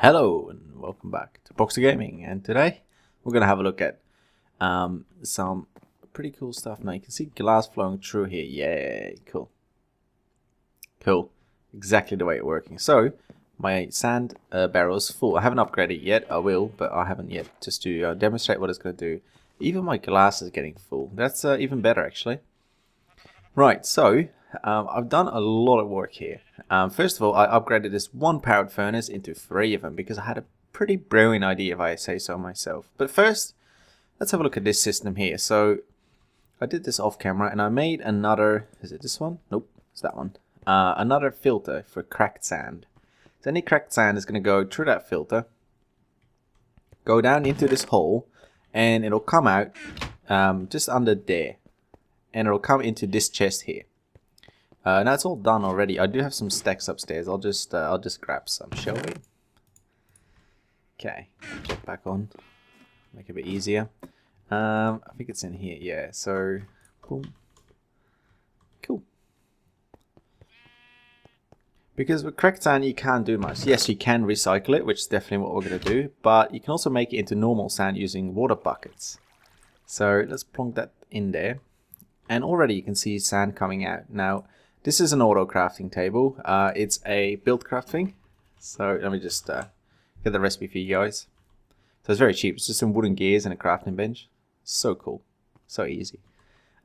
Hello and welcome back to Boxer Gaming, and today we're going to have a look at some pretty cool stuff. Now you can see glass flowing through here. Yay, cool, exactly the way it's working. So my sand barrel is full. I haven't upgraded yet. I will, but I haven't yet, just to demonstrate what it's going to do. Even my glass is getting full. That's even better actually. Right, so I've done a lot of work here. First of all, I upgraded this one powered furnace into 3 of them because I had a pretty brilliant idea, if I say so myself. But first, let's have a look at this system here. So I did this off camera and I made another, is it this one? Nope, it's that one. Another filter for cracked sand. So any cracked sand is going to go through that filter, go down into this hole, and it'll come out just under there. And it'll come into this chest here. Now it's all done already. I do have some stacks upstairs. I'll just grab some, shall we? Okay, get back on. Make it a bit easier. I think it's in here. Yeah. So, boom. Cool. Because with cracked sand you can't do much. Yes, you can recycle it, which is definitely what we're gonna do. But you can also make it into normal sand using water buckets. So let's plonk that in there. And already you can see sand coming out. Now, this is an auto crafting table. It's a build crafting. So let me just get the recipe for you guys. So it's very cheap. It's just some wooden gears and a crafting bench. So cool. So easy.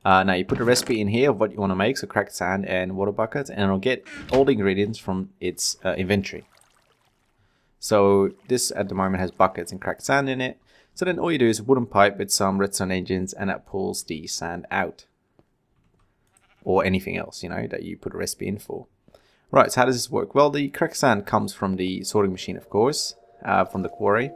Now you put the recipe in here of what you want to make. So cracked sand and water buckets. And it'll get all the ingredients from its inventory. So this at the moment has buckets and cracked sand in it. So then all you do is a wooden pipe with some redstone engines and that pulls the sand out. Or anything else, you know, that you put a recipe in for. Right, so how does this work? Well, the cracked sand comes from the sorting machine, of course, from the quarry,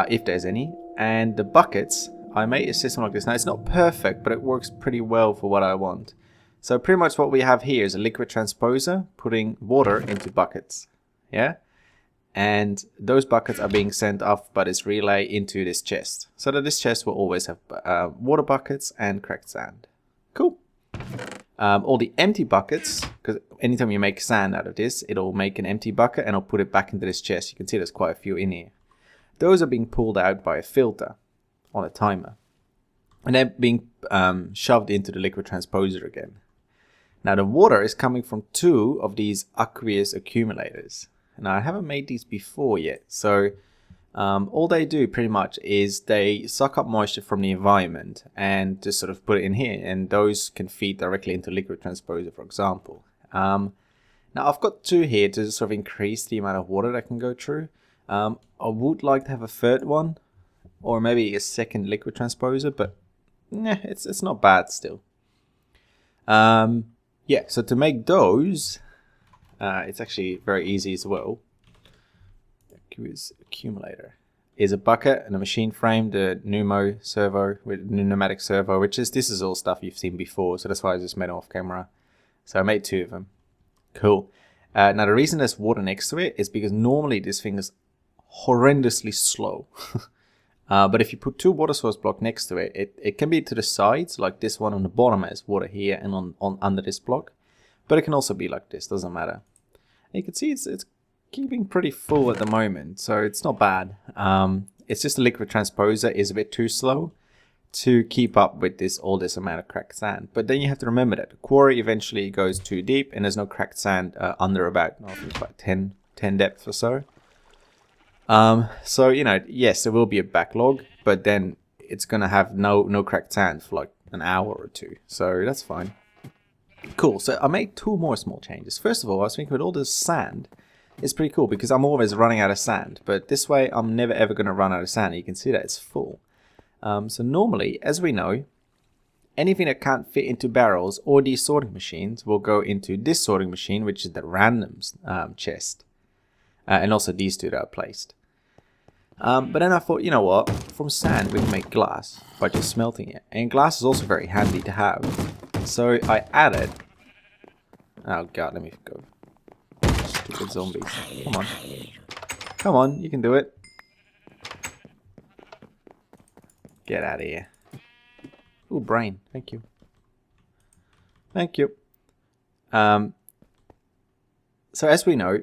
if there's any. And the buckets, I made a system like this. Now, it's not perfect, but it works pretty well for what I want. So pretty much what we have here is a liquid transposer putting water into buckets, yeah? And those buckets are being sent off by this relay into this chest. So that this chest will always have water buckets and cracked sand. Cool. All the empty buckets, because anytime you make sand out of this, it'll make an empty bucket and it'll put it back into this chest. You can see there's quite a few in here. Those are being pulled out by a filter on a timer. And they're being shoved into the liquid transposer again. Now the water is coming from 2 of these aqueous accumulators. Now I haven't made these before yet, so all they do pretty much is they suck up moisture from the environment and just sort of put it in here, and those can feed directly into liquid transposer, for example. Now I've got 2 here to sort of increase the amount of water that can go through. I would like to have a 3rd one, or maybe a 2nd liquid transposer, but nah, it's not bad still. Yeah, so to make those, it's actually very easy as well. Accumulator is a bucket and a machine frame, the pneumo servo with pneumatic servo, this is all stuff you've seen before, so that's why I just made it off camera. So I made 2 of them. Cool. Now the reason there's water next to it is because normally this thing is horrendously slow. But if you put 2 water source blocks next to it, it can be to the sides, like this one on the bottom has water here and on under this block. But it can also be like this, doesn't matter. And you can see it's keeping pretty full at the moment, so it's not bad. It's just the liquid transposer is a bit too slow to keep up with all this amount of cracked sand. But then you have to remember that the quarry eventually goes too deep and there's no cracked sand under about, I think it's about 10 depth or so. So, you know, yes, there will be a backlog, but then it's going to have no cracked sand for like an hour or 2. So that's fine. Cool, so I made 2 more small changes. First of all, I was thinking with all this sand, it's pretty cool because I'm always running out of sand, but this way I'm never ever going to run out of sand. You can see that it's full. So normally, as we know, anything that can't fit into barrels or these sorting machines will go into this sorting machine, which is the randoms chest. And also these 2 that are placed. But then I thought, you know what, from sand we can make glass by just smelting it. And glass is also very handy to have. So I added, oh god, let me go. Stupid zombies. Come on. Come on, you can do it. Get out of here. Ooh, brain. Thank you. Thank you. So as we know,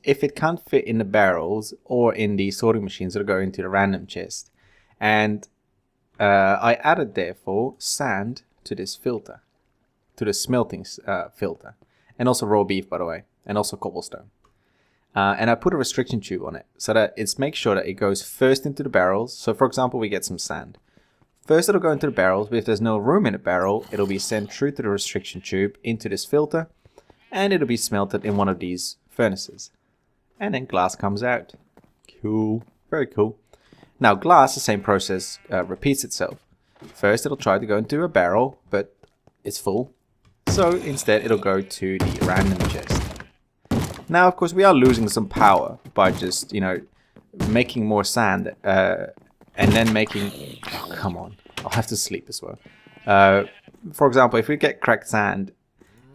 if it can't fit in the barrels or in the sorting machines, it'll go into the random chest. And I added, therefore, sand to this filter, to the smelting filter. And also raw beef, by the way, and also cobblestone. And I put a restriction tube on it so that it makes sure that it goes first into the barrels. So for example, we get some sand. First it'll go into the barrels, but if there's no room in the barrel, it'll be sent through to the restriction tube into this filter, and it'll be smelted in one of these furnaces. And then glass comes out. Cool. Very cool. Now glass, the same process repeats itself. First it'll try to go into a barrel, but it's full. So instead it'll go to the random chest. Now, of course, we are losing some power by just, you know, making more sand and then making... Oh, come on. I'll have to sleep as well. For example, if we get cracked sand,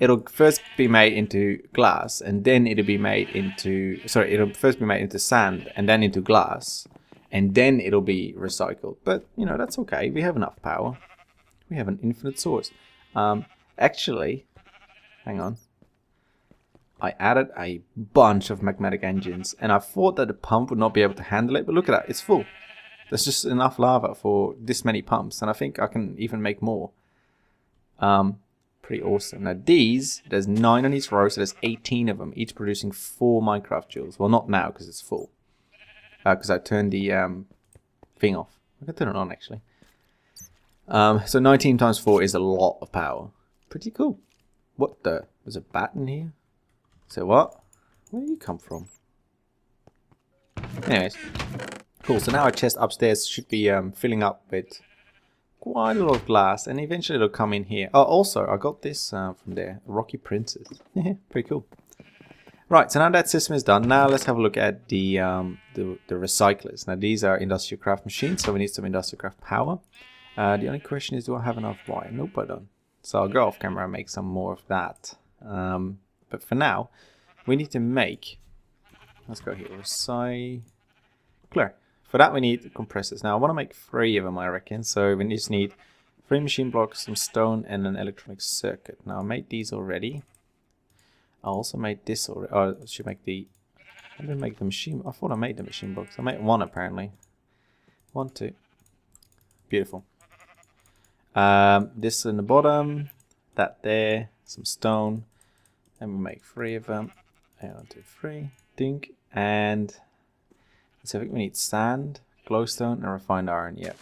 it'll first be made into glass and then it'll be made into... Sorry, it'll first be made into sand and then into glass and then it'll be recycled. But, you know, that's okay. We have enough power. We have an infinite source. Actually, hang on. I added a bunch of magmatic engines and I thought that the pump would not be able to handle it, but look at that, it's full. There's just enough lava for this many pumps and I think I can even make more. Pretty awesome. Now these, there's 9 on each row, so there's 18 of them, each producing 4 MineCraft joules. Well, not now because it's full. Because I turned the thing off. I can turn it on actually. So 19 times 4 is a lot of power. Pretty cool. What the? There's a bat in here? So what? Where do you come from? Anyways. Cool, so now our chest upstairs should be filling up with quite a lot of glass. And eventually it'll come in here. Oh, also, I got this from there. Rocky Princess. Pretty cool. Right, so now that system is done. Now let's have a look at the recyclers. Now these are industrial craft machines, so we need some industrial craft power. The only question is, do I have enough wire? Nope, I don't. So I'll go off camera and make some more of that. But for now, we need to make, let's go here, recycler. For that we need compressors. Now I want to make 3 of them, I reckon. So we just need 3 machine blocks, some stone, and an electronic circuit. Now I made these already. I also made this already. Oh, I should make the, I didn't make the machine, I thought I made the machine blocks. I made 1 apparently. 1, 2. Beautiful. This in the bottom, that there, some stone. And we make 3 of them. 1, 2, 3. Dink. And so I think we need sand, glowstone, and refined iron. Yep.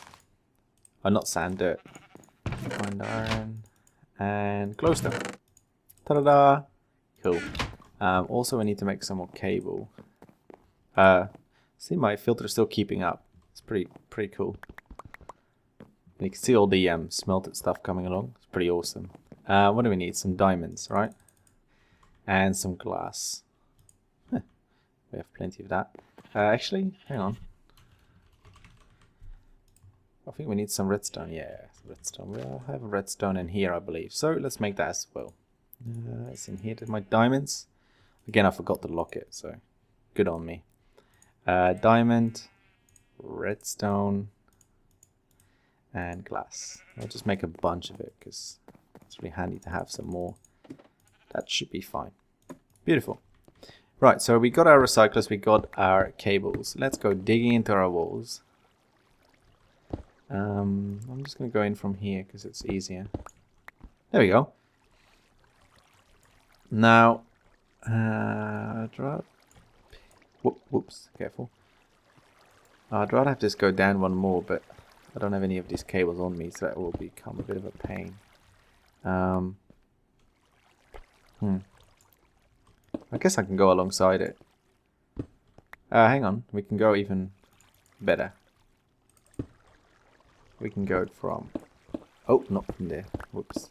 Oh, not sand, dirt. Refined iron and glowstone. Ta-da-da! Cool. Also, we need to make some more cable. See, my filter is still keeping up. It's pretty cool. And you can see all the smelted stuff coming along. It's pretty awesome. What do we need? Some diamonds, right? And some glass. Huh. We have plenty of that. Actually, hang on. I think we need some redstone. Yeah, redstone. We'll have a redstone in here, I believe. So let's make that as well. It's in here. There's my diamonds. Again, I forgot to lock it, so good on me. Diamond, redstone, and glass. I'll just make a bunch of it because it's really handy to have some more. That should be fine. Beautiful. Right, so we got our recyclers, we got our cables. Let's go digging into our walls. I'm just going to go in from here because it's easier. There we go. Now, whoops, careful. I'd rather have this go down one more, but I don't have any of these cables on me, so that will become a bit of a pain. I guess I can go alongside it. Hang on, we can go even better. We can go from... Oh, not from there. Whoops.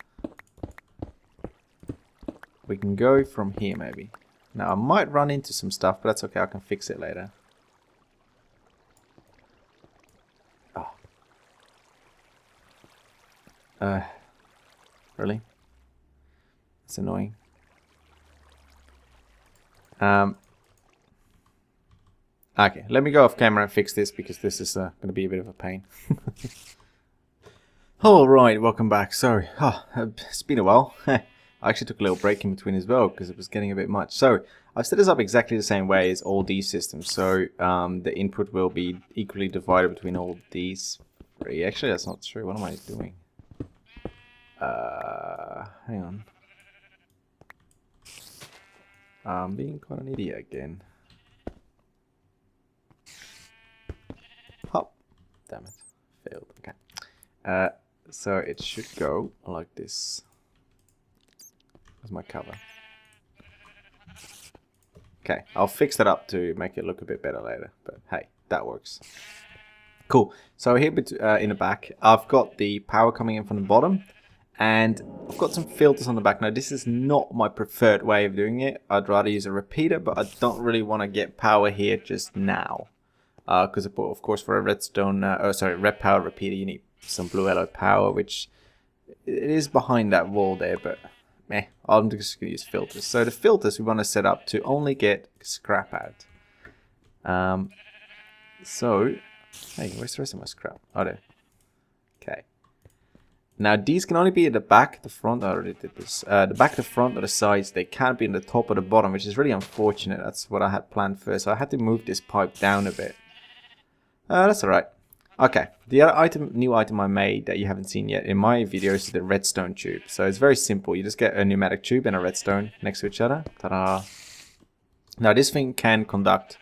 We can go from here, maybe. Now, I might run into some stuff, but that's okay. I can fix it later. Oh. Really? That's annoying. Okay, let me go off camera and fix this because this is going to be a bit of a pain. Alright, welcome back. Sorry, it's been a while. I actually took a little break in between as well because it was getting a bit much. So I've set this up exactly the same way as all these systems. So the input will be equally divided between all these three. Actually, that's not true. What am I doing? Hang on. I'm being quite an idiot again. Hop. Damn it. Failed. Okay. So it should go like this. That's my cover. Okay, I'll fix that up to make it look a bit better later. But hey, that works. Cool. So here in the back, I've got the power coming in from the bottom. And I've got some filters on the back. Now, this is not my preferred way of doing it. I'd rather use a repeater, but I don't really want to get power here just now. Because, of course, for a red power repeater, you need some blue yellow power, which it is behind that wall there, but I'm just going to use filters. So the filters we want to set up to only get scrap out. So, hey, where's the rest of my scrap? Oh, there. Okay. Now, these can only be at the back, the front. I already did this. The back, the front, or the sides. They can't be in the top or the bottom, which is really unfortunate. That's what I had planned first. So I had to move this pipe down a bit. That's alright. Okay. The other new item I made that you haven't seen yet in my videos is the redstone tube. So it's very simple. You just get a pneumatic tube and a redstone next to each other. Ta-da! Now, this thing can conduct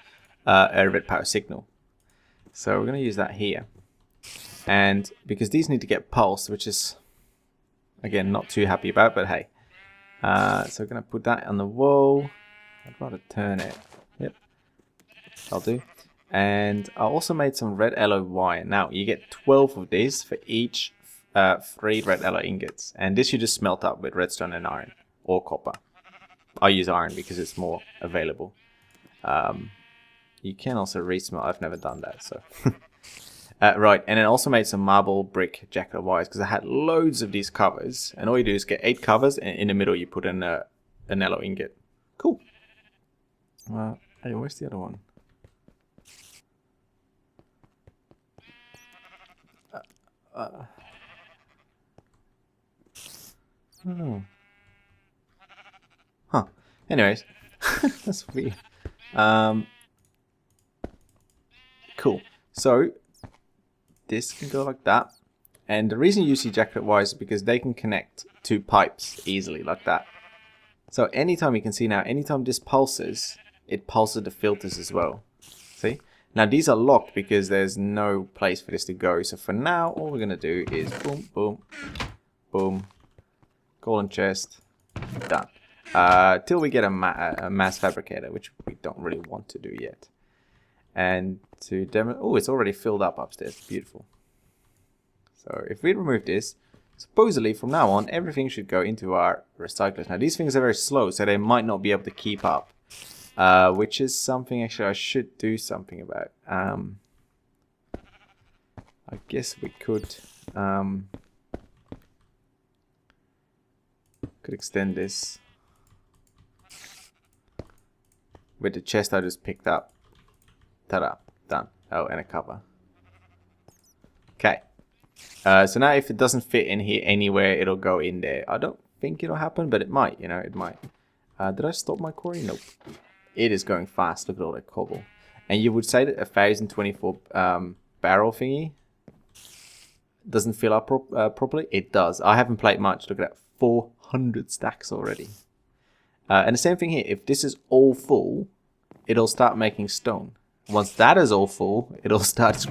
a red power signal. So we're going to use that here. And because these need to get pulse, which is, again, not too happy about, but hey. So we're going to put that on the wall. I'd rather turn it. Yep. I'll do. And I also made some red alloy wire. Now, you get 12 of these for each 3 red alloy ingots. And this you just smelt up with redstone and iron. Or copper. I use iron because it's more available. You can also resmelt. I've never done that, so... right, and then also made some marble brick jacket wires because I had loads of these covers, and all you do is get 8 covers, and in the middle you put in an alloy ingot. Cool. Hey, where's the other one? Oh. Huh. Anyways, that's weird. Cool. So this can go like that, and the reason you see jacket wires is because they can connect to pipes easily like that. So anytime you can see now, anytime this pulses, it pulses the filters as well. See? Now these are locked because there's no place for this to go. So for now, all we're gonna do is boom, boom, boom, golden chest, done. Till we get a mass fabricator, which we don't really want to do yet. And to demo, oh, it's already filled up upstairs. Beautiful. So if we remove this, supposedly from now on, everything should go into our recyclers. Now these things are very slow, so they might not be able to keep up, which is something actually I should do something about. I guess we could extend this with the chest I just picked up. Ta-da, done. Oh, and a cover. Okay. So now if it doesn't fit in here anywhere, it'll go in there. I don't think it'll happen, but it might, you know, it might. Did I stop my quarry? Nope. It is going fast. Look at all that cobble. And you would say that 1024 barrel thingy doesn't fill up properly. It does. I haven't played much. Look at that. 400 stacks already. And the same thing here. If this is all full, it'll start making stone. Once that is all full, it'll start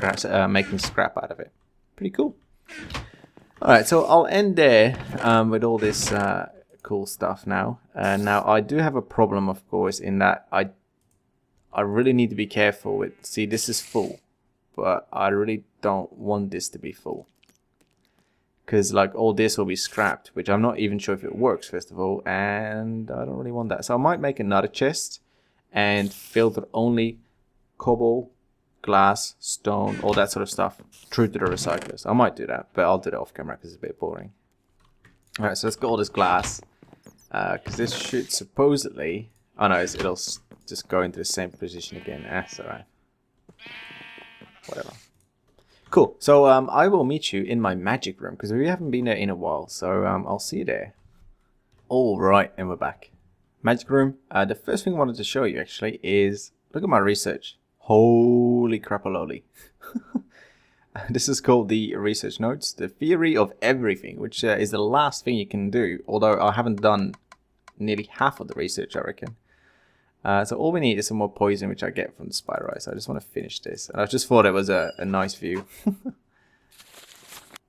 making scrap out of it. Pretty cool. Alright, so I'll end there with all this cool stuff now. Now, I do have a problem, of course, in that I really need to be careful with... See, this is full, but I really don't want this to be full. Because, like, all this will be scrapped, which I'm not even sure if it works, first of all, and I don't really want that. So I might make another chest and filter only cobble, glass, stone, all that sort of stuff through to the recyclers. I might do that, but I'll do it off camera because it's a bit boring. Alright, so let's get all this glass. Because this should supposedly... Oh no, it'll just go into the same position again. That's alright. Whatever. Cool. So I will meet you in my magic room because we haven't been there in a while. So I'll see you there. Alright, and we're back. Magic room. The first thing I wanted to show you actually is, look at my research. Holy crapaloli. This is called the research notes, the theory of everything, which is the last thing you can do, although I haven't done nearly half of the research, I reckon. So all we need is some more poison, which I get from the spider eye, so I just want to finish this. And I just thought it was a nice view.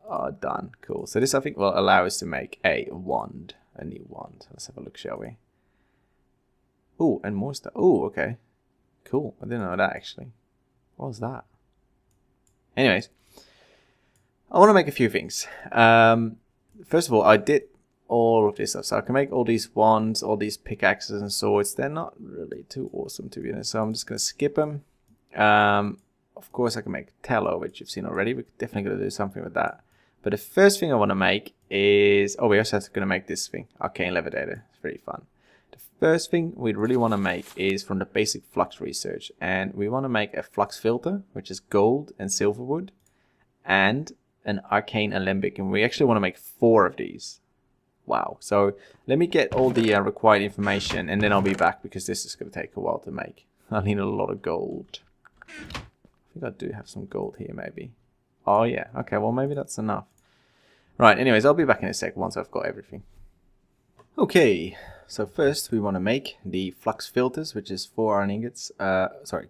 Oh, done. Cool. So this, I think, will allow us to make a wand. A new wand. Let's have a look, shall we? Oh, and more stuff. Oh, okay. Cool. I didn't know that, actually. What was that? Anyways. I want to make a few things. First of all, I did all of this stuff. So I can make all these wands, all these pickaxes and swords. They're not really too awesome, to be honest. So I'm just going to skip them. Of course, I can make tallow, which you've seen already. We're definitely going to do something with that. But the first thing I want to make is... Oh, we also have to make this thing. Arcane Levitator. It's very fun. The first thing we really want to make is from the basic flux research. And we want to make a flux filter, which is gold and silver wood. And an arcane alembic. And we actually want to make 4 of these. Wow. So let me get all the required information. And then I'll be back because this is going to take a while to make. I need a lot of gold. I think I do have some gold here maybe. Oh yeah, okay, well maybe that's enough. Right, anyways, I'll be back in a sec once I've got everything. Okay, so first we want to make the flux filters, which is 4 iron ingots,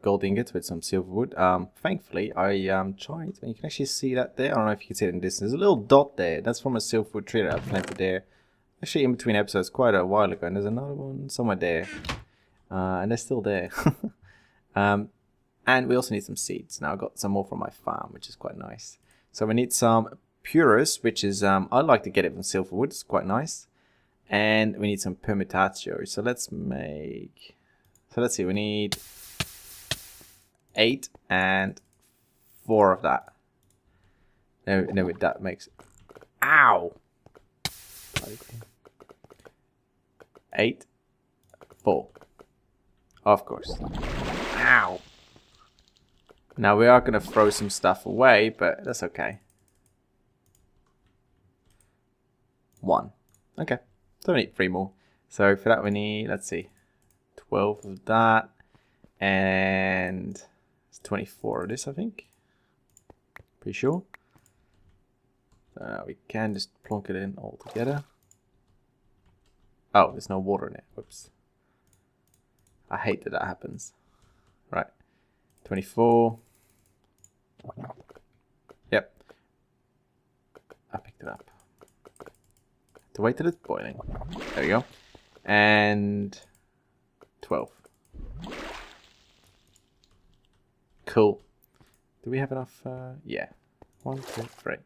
gold ingots with some silver wood. Thankfully, I tried, and you can actually see that there. I don't know if you can see it in the distance. There's a little dot there. That's from a silver wood tree that I planted there. Actually, in between episodes, quite a while ago, and there's another one somewhere there. And they're still there. And we also need some seeds. Now I've got some more from my farm, which is quite nice. So we need some purus, which is, I like to get it from silverwood. It's quite nice. And we need some permutatio. So let's make... So let's see, we need 8 and 4 of that. No, that makes... Ow! 8, 4. Of course. Ow! Now we are going to throw some stuff away, but that's okay. 1. Okay. So we need 3 more. So for that we need, let's see, 12 of that. And it's 24 of this, I think. Pretty sure. So we can just plonk it in all together. Oh, there's no water in it. Whoops. I hate that happens. Right. 24. Yep. I picked it up. To wait till it's boiling. There we go. And 12. Cool. Do we have enough? Yeah. 1, 2, 3.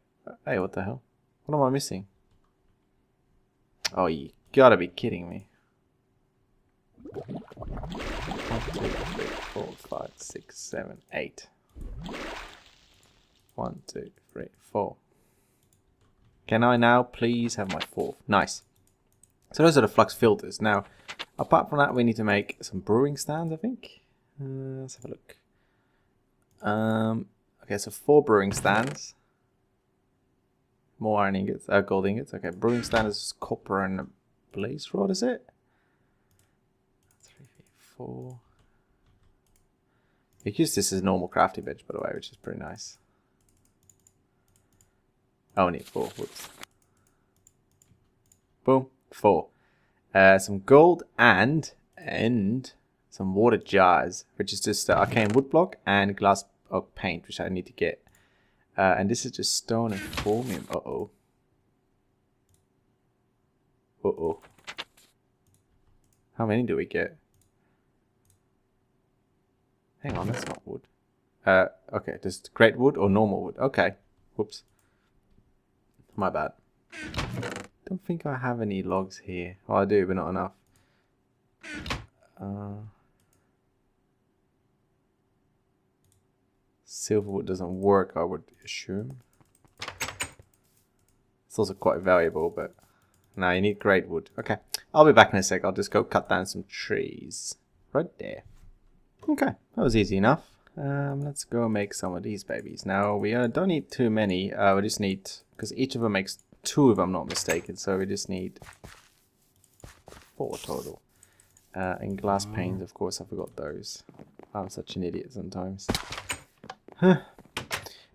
Hey, what the hell? What am I missing? Oh, you gotta be kidding me. 1, 2, 3, 4, 5, 6, 7, 8. 1, 2, 3, 4. Can I now please have my 4th? Nice. So those are the flux filters. Now, apart from that, we need to make some brewing stands, I think. Let's have a look. Okay, so 4 brewing stands. More iron ingots, gold ingots. Okay, brewing stand is copper and a blaze rod, is it? 3, 4. You can use this as normal crafting bench, by the way, which is pretty nice. Oh, I need 4. Whoops. Boom. 4. Some gold and some water jars, which is just arcane wood block and glass oak paint, which I need to get. And this is just stone and chromium. Uh-oh. Uh-oh. How many do we get? Hang on, that's not wood. Okay, this is great wood or normal wood. Okay. Whoops. My bad. Don't think I have any logs here. Oh, I do, but not enough. Silverwood doesn't work, I would assume. It's also quite valuable, but... No, you need great wood. Okay, I'll be back in a sec. I'll just go cut down some trees. Right there. Okay, that was easy enough. Let's go make some of these babies. Now, we don't need too many. We just need... Because each of them makes 2 if I'm not mistaken. So we just need 4 total. And glass panes, of course, I forgot those. I'm such an idiot sometimes.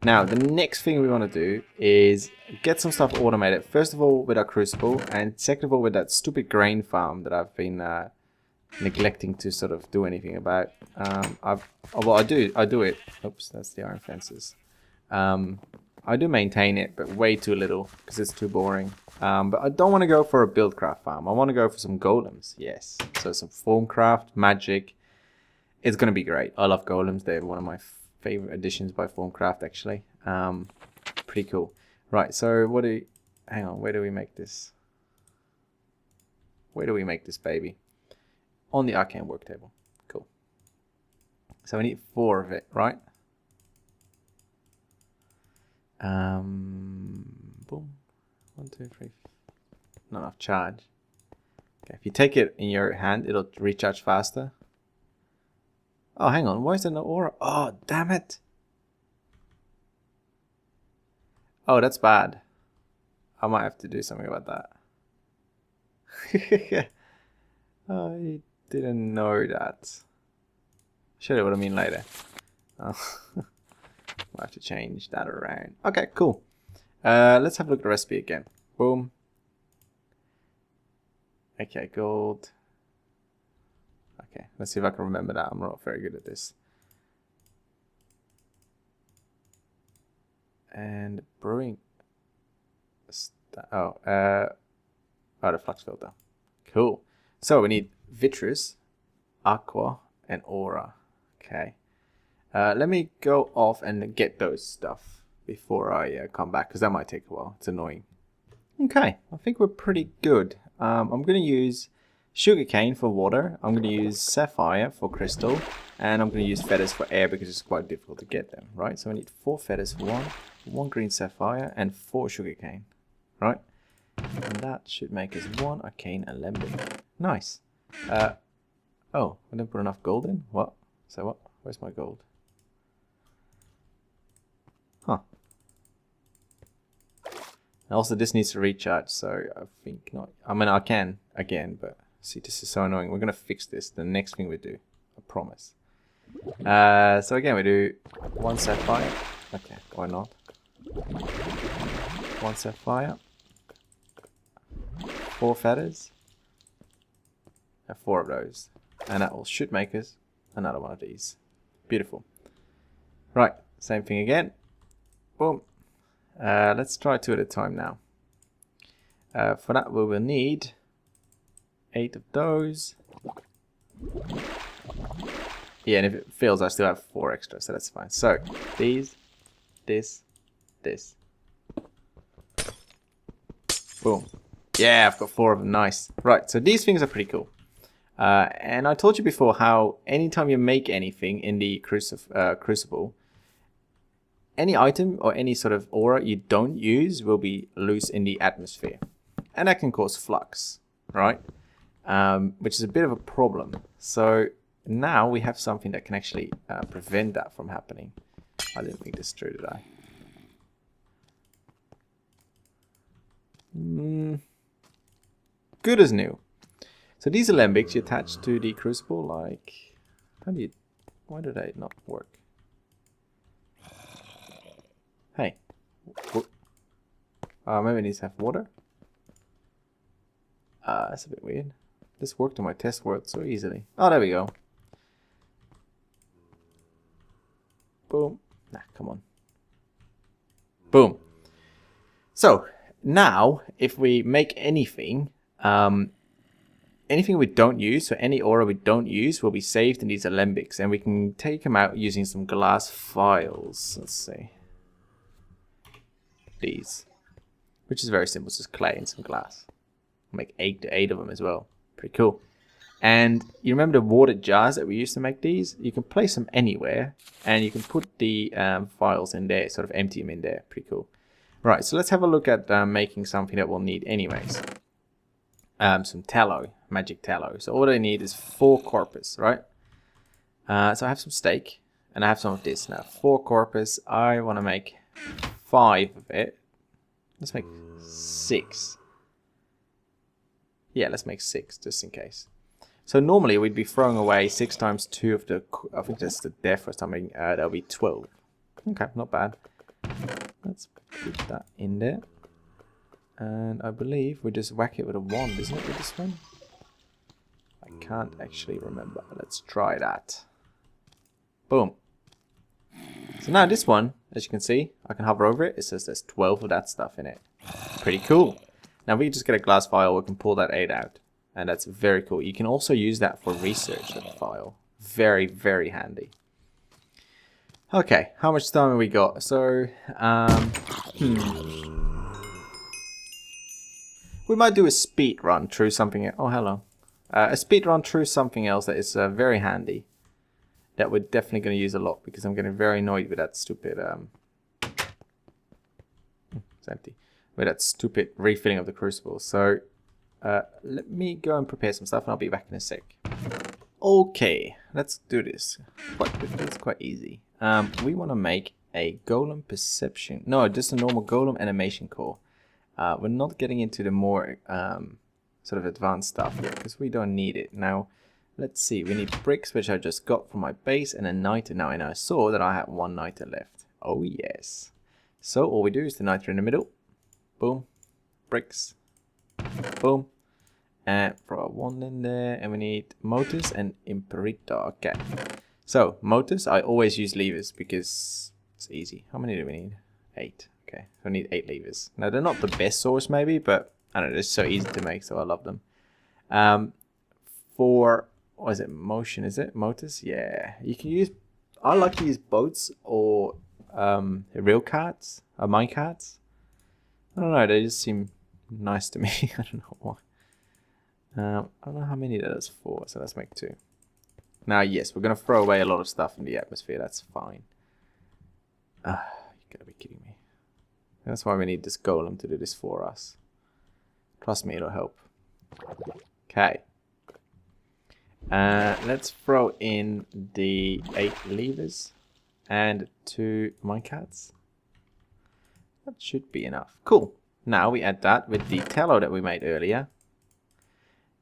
Now, the next thing we want to do is get some stuff automated. First of all, with our crucible, and second of all, with that stupid grain farm that I've been neglecting to sort of do anything about. Well, I do it. Oops, that's the iron fences. I do maintain it, but way too little because it's too boring. But I don't want to go for a buildcraft farm. I want to go for some golems. Yes, so some ThaumCraft, magic. It's gonna be great. I love golems. They're one of my favorite additions by ThaumCraft, actually. Pretty cool. Right. So what do? Hang on. Where do we make this? Where do we make this baby? On the arcane work table. Cool. So we need 4 of it, right? Boom. 1, 2, 3. Not enough charge. Okay, if you take it in your hand, it'll recharge faster. Oh, hang on. Why is there no aura? Oh, damn it. Oh, that's bad. I might have to do something about that. I didn't know that. Show you what I mean later. Oh. I'll have to change that around. Okay, cool. Let's have a look at the recipe again. Boom. Okay, gold. Okay, let's see if I can remember that. I'm not very good at this. And brewing. The flux filter. Cool. So we need vitreous, aqua, and aura. Okay. Let me go off and get those stuff before I come back, because that might take a while. It's annoying. Okay, I think we're pretty good. I'm going to use sugarcane for water. I'm going to use sapphire for crystal. And I'm going to use feathers for air because it's quite difficult to get them, right? So I need 4 feathers for 1 green sapphire, and 4 sugarcane, right? And that should make us 1 arcane alembic. Nice. Oh, I didn't put enough gold in? What? So what? Where's my gold? Huh. Also, this needs to recharge, so I think not. I mean, I can again, but see, this is so annoying. We're gonna fix this the next thing we do. I promise. So again, we do 1 sapphire. Okay, why not? 1 sapphire. 4 feathers. 4 of those, and that should make us another one of these. Beautiful. Right, same thing again. Boom. Let's try 2 at a time now. For that we will need 8 of those. Yeah, and if it fails I still have 4 extra, so that's fine. So, these, this. Boom. Yeah, I've got 4 of them, nice. Right, so these things are pretty cool. And I told you before how anytime you make anything in the crucible, any item or any sort of aura you don't use will be loose in the atmosphere. And that can cause flux, right? Which is a bit of a problem. So now we have something that can actually prevent that from happening. I didn't think this through, did I? Good as new. So these alembics you attach to the crucible, like, why do they not work? Hey, maybe it needs to have water. That's a bit weird. This worked on my test world so easily. Oh, there we go. Boom. Nah, come on. Boom. So now, if we make anything, anything we don't use, so any aura we don't use, will be saved in these alembics, and we can take them out using some glass files. Let's see. These, which is very simple. It's just clay and some glass. Make 8 of them as well. Pretty cool. And you remember the water jars that we used to make these? You can place them anywhere, and you can put the files in there, sort of empty them in there. Pretty cool. Right, so let's have a look at making something that we'll need anyways. Some tallow, magic tallow. So all I need is 4 corpus, right? So I have some steak, and I have some of this. Now 4 corpus, I want to make 5 of it. Let's make 6. Yeah, let's make 6 just in case. So normally we'd be throwing away 6 times 2 of the, I think that's the death or something. That'll be 12. Okay, not bad. Let's put that in there. And I believe we just whack it with a wand, isn't it, with this one? I can't actually remember. Let's try that. Boom. So now this one, as you can see, I can hover over it. It says there's 12 of that stuff in it. Pretty cool. Now we just get a glass vial, we can pull that 8 out. And that's very cool. You can also use that for research, that vial. Very, very handy. Okay, how much time have we got? So, we might do a speed run through something. Oh, hello. A speed run through something else that is very handy. That we're definitely going to use a lot because I'm getting very annoyed with that stupid. It's empty. With that stupid refilling of the crucible. So, let me go and prepare some stuff, and I'll be back in a sec. Okay, let's do this. It's quite easy. We want to make a golem perception. No, just a normal golem animation core. We're not getting into the more sort of advanced stuff yet because we don't need it. Now, let's see. We need bricks, which I just got from my base, and a niter now. And I saw that I had 1 niter left. Oh, yes. So all we do is the niter in the middle. Boom. Bricks. Boom. And throw a 1 in there. And we need motors and imperito. Okay. So, motors, I always use levers because it's easy. How many do we need? 8. Okay, so I need 8 levers. Now, they're not the best source maybe, but I don't know, they're so easy to make, so I love them. For, what is it, motion, is it? Motors? Yeah. You can use, I like to use boats or rail carts, or mine carts. I don't know, they just seem nice to me. I don't know why. I don't know how many that is for, so let's make 2. Now, yes, we're going to throw away a lot of stuff in the atmosphere. That's fine. You gotta be kidding me. That's why we need this golem to do this for us. Trust me, it'll help. Okay. Let's throw in the 8 levers and 2 minecarts. That should be enough. Cool. Now we add that with the tallow that we made earlier.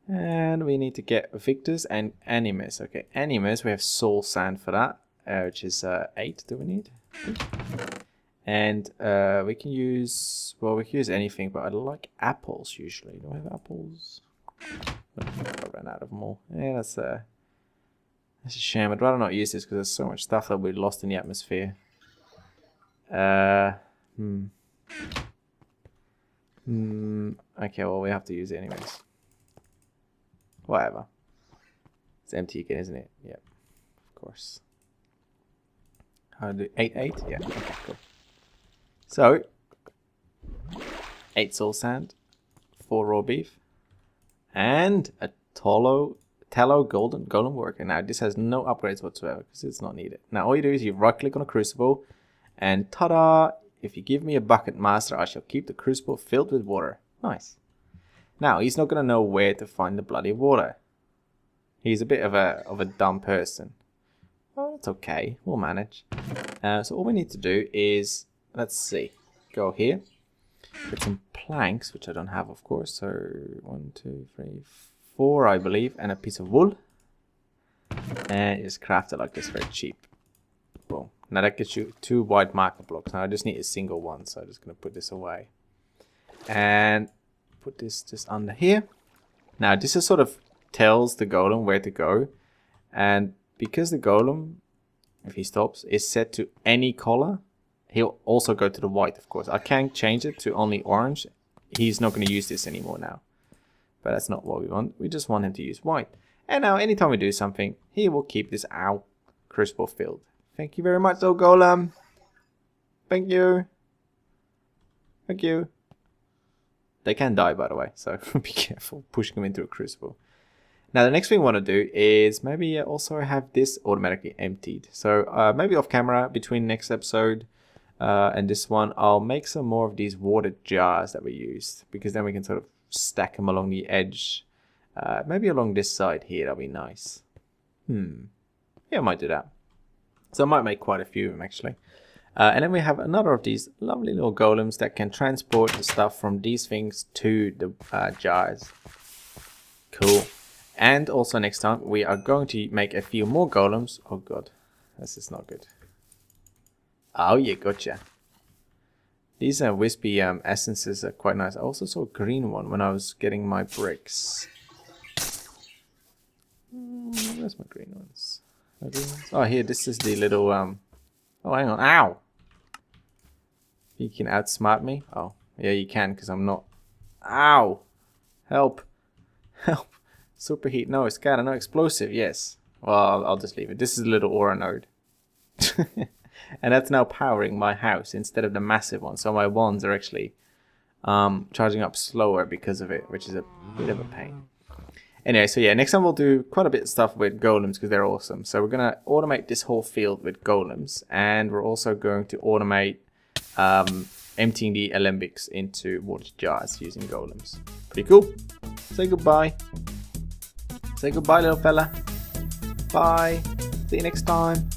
And we need to get victors and animus. Okay, animus, we have soul sand for that, which is 8. Do we need? And we can use, well, we can use anything, but I like apples usually. Do I have apples? I ran out of them all. Yeah, that's a shame. I'd rather not use this because there's so much stuff that we lost in the atmosphere. Okay, well, we have to use it anyways. Whatever. It's empty again, isn't it? Yep, of course. How do 8, 8? Yeah, okay, cool. So, 8 soul sand, 4 raw beef, and a tallow golem worker. Now, this has no upgrades whatsoever because it's not needed. Now, all you do is you right click on a crucible, and ta-da! If you give me a bucket master, I shall keep the crucible filled with water. Nice. Now, he's not going to know where to find the bloody water. He's a bit of a dumb person. Oh, that's okay. We'll manage. So all we need to do is, let's see, go here. Get some planks, which I don't have, of course. So 1, 2, 3, 4, I believe, and a piece of wool. And just craft it like this, very cheap. Boom. Now that gets you 2 white marker blocks. Now I just need a single one, so I'm just going to put this away. And put this just under here. Now this is sort of tells the golem where to go, and because the golem, if he stops, is set to any color, he'll also go to the white, of course. I can't change it to only orange. He's not going to use this anymore now, but that's not what we want. We just want him to use white. And now anytime we do something, he will keep this crucible filled. Thank you very much, though, golem. Thank you. Thank you. They can die, by the way, so be careful pushing them into a crucible. Now, the next thing we want to do is maybe also have this automatically emptied. So maybe off camera between next episode and this one, I'll make some more of these water jars that we used, because then we can sort of stack them along the edge. Maybe along this side here, that'll be nice. Yeah, I might do that. So I might make quite a few of them, actually. And then we have another of these lovely little golems that can transport the stuff from these things to the jars. Cool. And also next time we are going to make a few more golems. Oh god, this is not good. Oh yeah, gotcha. These wispy essences are quite nice. I also saw a green one when I was getting my bricks. Where's my green ones? Oh, here, this is the little... Oh, hang on. Ow! You can outsmart me? Oh, yeah, you can, because I'm not... Ow! Help! Help! Superheat. No, scatter. No, explosive. Yes. Well, I'll just leave it. This is a little aura node. And that's now powering my house instead of the massive one. So my wands are actually charging up slower because of it, which is a bit of a pain. Anyway, so yeah, next time we'll do quite a bit of stuff with golems because they're awesome. So we're going to automate this whole field with golems. And we're also going to automate emptying the alembics into water jars using golems. Pretty cool. Say goodbye. Say goodbye, little fella. Bye. See you next time.